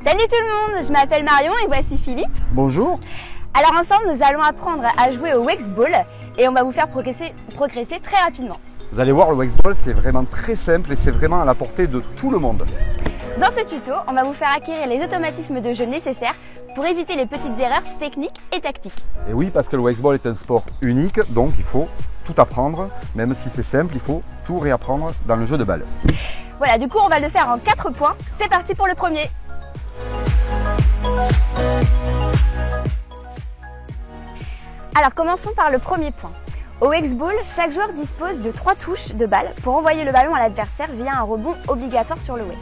Salut tout le monde, je m'appelle Marion et voici Philippe. Bonjour. Alors ensemble, nous allons apprendre à jouer au Wexball et on va vous faire progresser très rapidement. Vous allez voir, le Wexball, c'est vraiment très simple et c'est vraiment à la portée de tout le monde. Dans ce tuto, on va vous faire acquérir les automatismes de jeu nécessaires pour éviter les petites erreurs techniques et tactiques. Et oui, parce que le Wexball est un sport unique, donc il faut tout apprendre. Même si c'est simple, il faut tout réapprendre dans le jeu de balle. Voilà, du coup, on va le faire en 4 points. C'est parti pour le premier. Alors, commençons par le premier point. Au Wexball, chaque joueur dispose de 3 touches de balle pour envoyer le ballon à l'adversaire via un rebond obligatoire sur le Wex.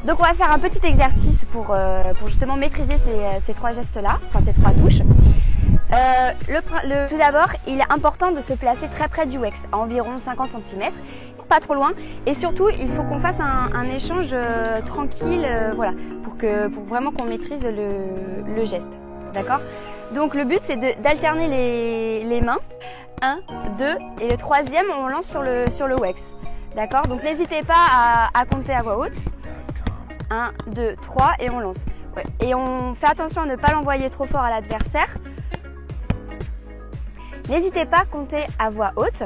Donc on va faire un petit exercice pour justement maîtriser ces 3 gestes-là, enfin ces 3 touches. Tout d'abord, il est important de se placer très près du Wex, à environ 50 cm, pas trop loin. Et surtout, il faut qu'on fasse un échange tranquille, voilà, pour vraiment qu'on maîtrise le geste. D'accord ? Donc le but, c'est d'alterner les mains. 1, 2 et le troisième, on lance sur le Wex. D'accord ? Donc n'hésitez pas à compter à voix haute. 1, 2, 3 et on lance. Ouais. Et on fait attention à ne pas l'envoyer trop fort à l'adversaire. N'hésitez pas à compter à voix haute.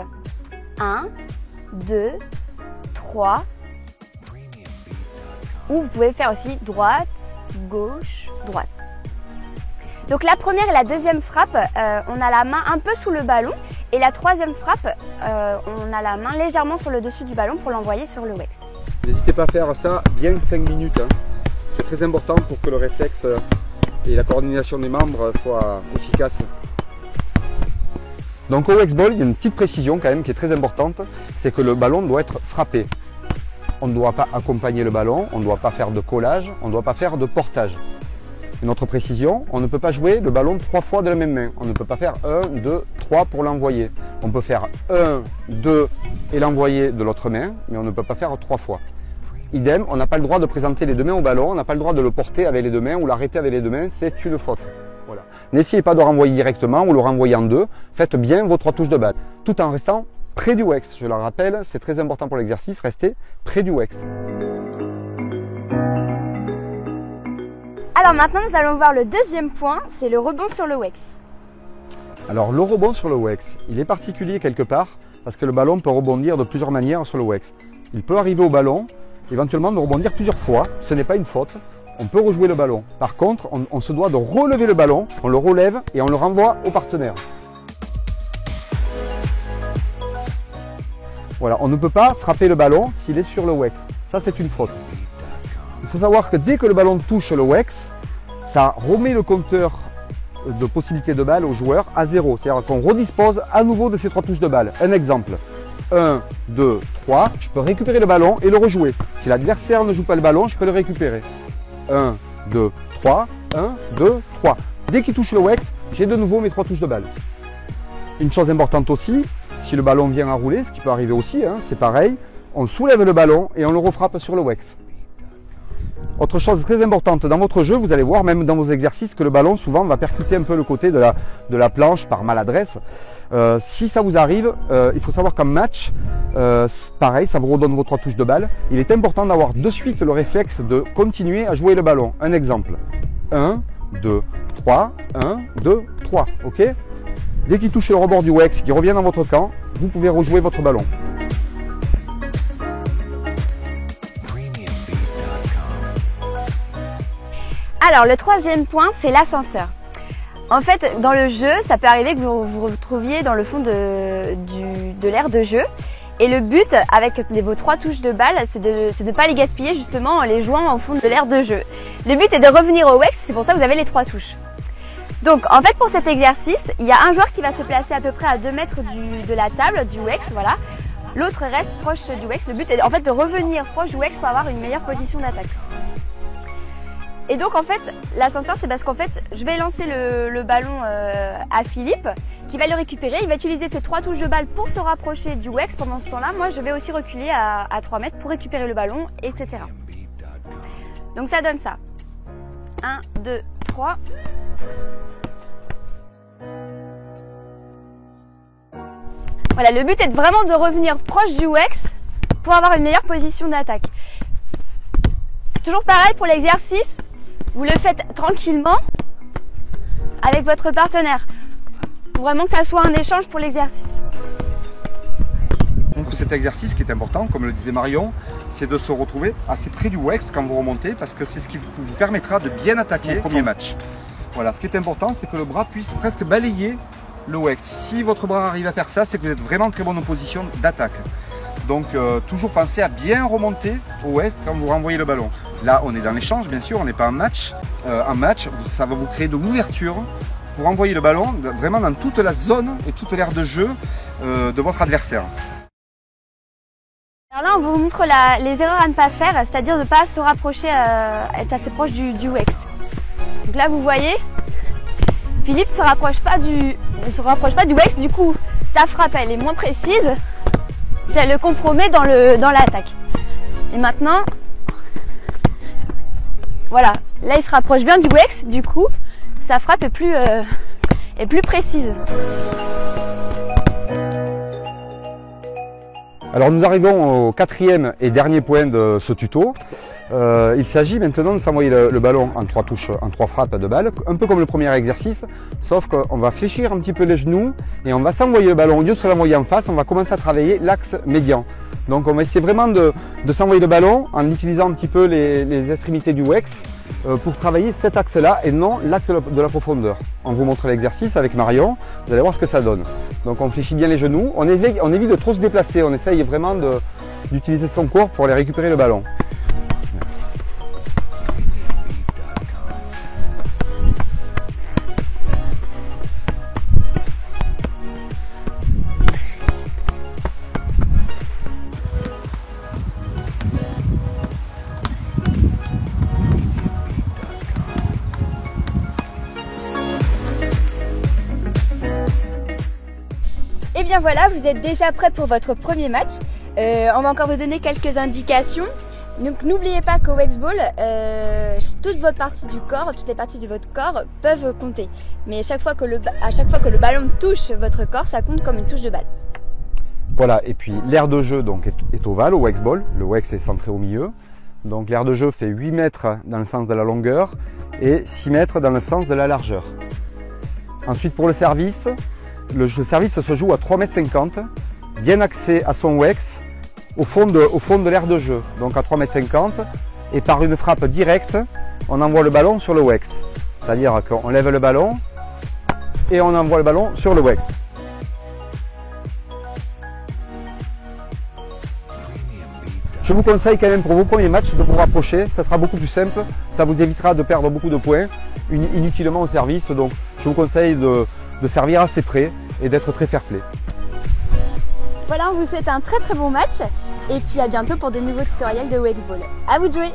1, 2, 3. Ou vous pouvez faire aussi droite, gauche, droite. Donc la première et la deuxième frappe, on a la main un peu sous le ballon. Et la troisième frappe, on a la main légèrement sur le dessus du ballon pour l'envoyer sur le Wex. N'hésitez pas à faire ça bien 5 minutes. Hein. C'est très important pour que le réflexe et la coordination des membres soient efficaces. Donc au Wexball, il y a une petite précision quand même qui est très importante, c'est que le ballon doit être frappé. On ne doit pas accompagner le ballon, on ne doit pas faire de collage, on ne doit pas faire de portage. Une autre précision, on ne peut pas jouer le ballon 3 fois de la même main. On ne peut pas faire 1, 2, 3 pour l'envoyer. On peut faire 1, 2 et l'envoyer de l'autre main, mais on ne peut pas faire 3 fois. Idem, on n'a pas le droit de présenter les 2 mains au ballon, on n'a pas le droit de le porter avec les 2 mains ou l'arrêter avec les 2 mains, c'est une faute. Voilà. N'essayez pas de renvoyer directement ou le renvoyer en 2. Faites bien vos 3 touches de balle, tout en restant près du Wex. Je le rappelle, c'est très important pour l'exercice, restez près du Wex. Alors maintenant, nous allons voir le deuxième point, c'est le rebond sur le Wex. Alors le rebond sur le Wex, il est particulier quelque part parce que le ballon peut rebondir de plusieurs manières sur le Wex. Il peut arriver au ballon, éventuellement de rebondir plusieurs fois, ce n'est pas une faute, on peut rejouer le ballon. Par contre, on se doit de relever le ballon, on le relève et on le renvoie au partenaire. Voilà, on ne peut pas frapper le ballon s'il est sur le Wex, ça c'est une faute. Il faut savoir que dès que le ballon touche le Wex, ça remet le compteur de possibilités de balle au joueur à 0. C'est-à-dire qu'on redispose à nouveau de ces 3 touches de balle. Un exemple, 1, 2, 3, je peux récupérer le ballon et le rejouer. Si l'adversaire ne joue pas le ballon, je peux le récupérer. 1, 2, 3, 1, 2, 3. Dès qu'il touche le Wex, j'ai de nouveau mes 3 touches de balle. Une chose importante aussi, si le ballon vient à rouler, ce qui peut arriver aussi, hein, c'est pareil, on soulève le ballon et on le refrappe sur le Wex. Autre chose très importante dans votre jeu, vous allez voir même dans vos exercices que le ballon souvent va percuter un peu le côté de la planche par maladresse. Si ça vous arrive, il faut savoir qu'en match, pareil, ça vous redonne vos 3 touches de balle. Il est important d'avoir de suite le réflexe de continuer à jouer le ballon. Un exemple, 1, 2, 3, 1, 2, 3, ok ? Dès qu'il touche le rebord du Wex, qui revient dans votre camp, vous pouvez rejouer votre ballon. Alors le troisième point, c'est l'ascenseur. En fait, dans le jeu, ça peut arriver que vous vous retrouviez dans le fond de l'aire de jeu. Et le but, avec vos 3 touches de balle, c'est de ne pas les gaspiller justement en les jouant au fond de l'aire de jeu. Le but est de revenir au Wex, c'est pour ça que vous avez les 3 touches. Donc en fait, pour cet exercice, il y a un joueur qui va se placer à peu près à 2 mètres de la table, du Wex, voilà. L'autre reste proche du Wex. Le but est en fait de revenir proche du Wex pour avoir une meilleure position d'attaque. Et donc en fait, l'ascenseur, c'est parce qu'en fait, je vais lancer le ballon à Philippe, qui va le récupérer. Il va utiliser ses 3 touches de balle pour se rapprocher du Wex. Pendant ce temps-là, moi, je vais aussi reculer à 3 mètres pour récupérer le ballon, etc. Donc ça donne ça. 1, 2, 3. Voilà, le but est vraiment de revenir proche du Wex pour avoir une meilleure position d'attaque. C'est toujours pareil pour l'exercice. vous le faites tranquillement avec votre partenaire. Pour vraiment que ça soit un échange pour l'exercice. Donc cet exercice qui est important, comme le disait Marion, c'est de se retrouver assez près du WEX quand vous remontez, parce que c'est ce qui vous permettra de bien attaquer le premier match. Voilà, ce qui est important, c'est que le bras puisse presque balayer le WEX. Si votre bras arrive à faire ça, c'est que vous êtes vraiment en très bonne position d'attaque. Donc toujours pensez à bien remonter au WEX quand vous renvoyez le ballon. Là, on est dans l'échange, bien sûr, on n'est pas en match. En match, ça va vous créer de l'ouverture pour envoyer le ballon vraiment dans toute la zone et toute l'aire de jeu de votre adversaire. Alors là, on vous montre les erreurs à ne pas faire, c'est-à-dire de ne pas se rapprocher, être assez proche du WEX. Donc là, vous voyez, Philippe ne se rapproche pas du WEX, du coup, sa frappe, elle est moins précise, ça le compromet dans l'attaque. Et maintenant, voilà, là, il se rapproche bien du WEX, du coup, sa frappe est plus précise. Alors nous arrivons au quatrième et dernier point de ce tuto. Il s'agit maintenant de s'envoyer le ballon en 3 touches, en 3 frappes de balle, un peu comme le premier exercice, sauf qu'on va fléchir un petit peu les genoux et on va s'envoyer le ballon. Au lieu de se l'envoyer en face, on va commencer à travailler l'axe médian. Donc on va essayer vraiment de s'envoyer le ballon en utilisant un petit peu les extrémités du WEX pour travailler cet axe-là et non l'axe de la profondeur. On vous montre l'exercice avec Marion, vous allez voir ce que ça donne. Donc on fléchit bien les genoux, on évite de trop se déplacer, on essaye vraiment d'utiliser son corps pour aller récupérer le ballon. Et bien voilà, vous êtes déjà prêts pour votre premier match. On va encore vous donner quelques indications. Donc n'oubliez pas qu'au WEXball, toutes les parties de votre corps peuvent compter. Mais à chaque fois que le ballon touche votre corps, ça compte comme une touche de balle. Voilà, et puis l'aire de jeu donc, est ovale au WEXball. Le WEX est centré au milieu. Donc l'aire de jeu fait 8 mètres dans le sens de la longueur et 6 mètres dans le sens de la largeur. Ensuite pour le service, le service se joue à 3,50 m, bien axé à son WEX, au fond de l'aire de jeu, donc à 3,50 m, et par une frappe directe, on envoie le ballon sur le WEX. C'est-à-dire qu'on lève le ballon et on envoie le ballon sur le WEX. Je vous conseille quand même pour vos premiers matchs de vous rapprocher, ça sera beaucoup plus simple, ça vous évitera de perdre beaucoup de points inutilement au service, donc je vous conseille de servir assez près et d'être très fair-play. Voilà, on vous souhaite un très bon match et puis à bientôt pour de nouveaux tutoriels de WEXball. À vous de jouer!